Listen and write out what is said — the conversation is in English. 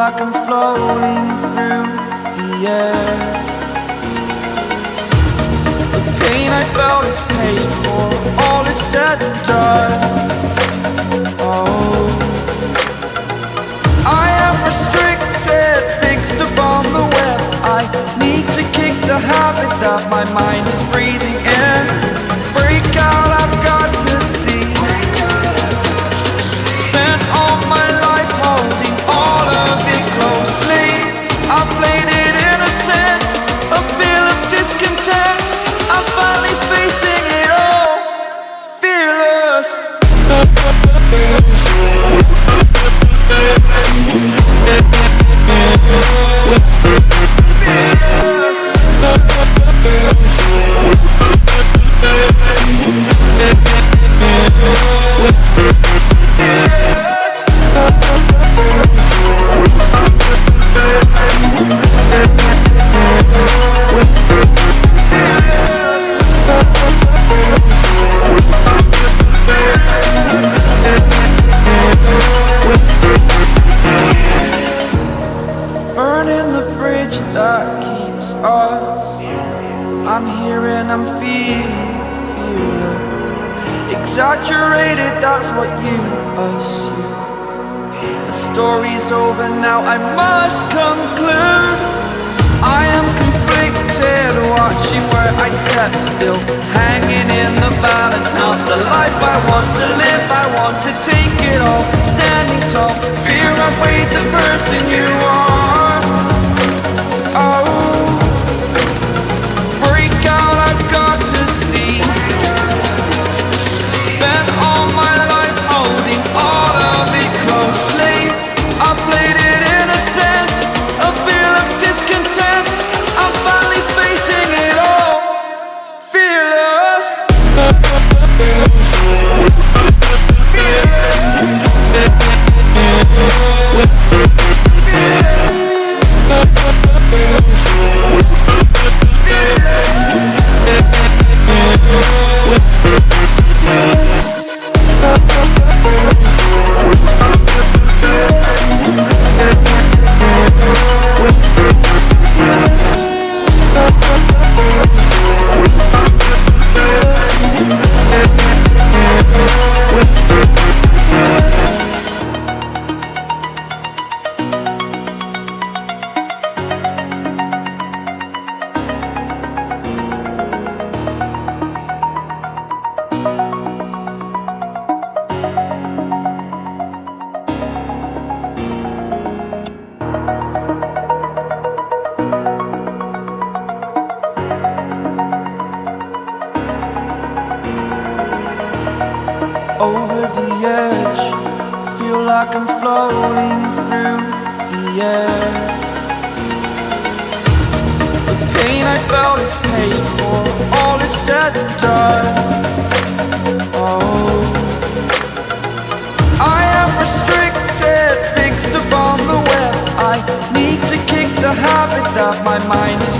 like I'm floating through the air. The pain I felt is paid for, all is said and done. Oh, I am restricted, fixed upon the web. I need to kick the habit that my mind is breathing in. Break out, I've got to see. Spent all my life holding all of it closely. I played it innocent, a feel of discontent. I'm finally facing it all, fearless. Burning the bridge that keeps us. I'm here and I'm feeling fearless. Exaggerated, that's what you assume. The story's over now, I must conclude. I am conflicted, watching where I step still, hanging in the balance. Not the life I want to live, I want to take it all. Standing tall, fear I've weighed the person you are. Oh, break out, I've got to see. Spent all my life holding all of it closely. I played it innocent, a feel of discontent. I'm finally facing it all, fearless. Over the edge, feel like I'm floating through the air. The pain I felt is paid for, all is said and done. Oh, I am restricted, fixed upon the web. I need to kick the habit that my mind is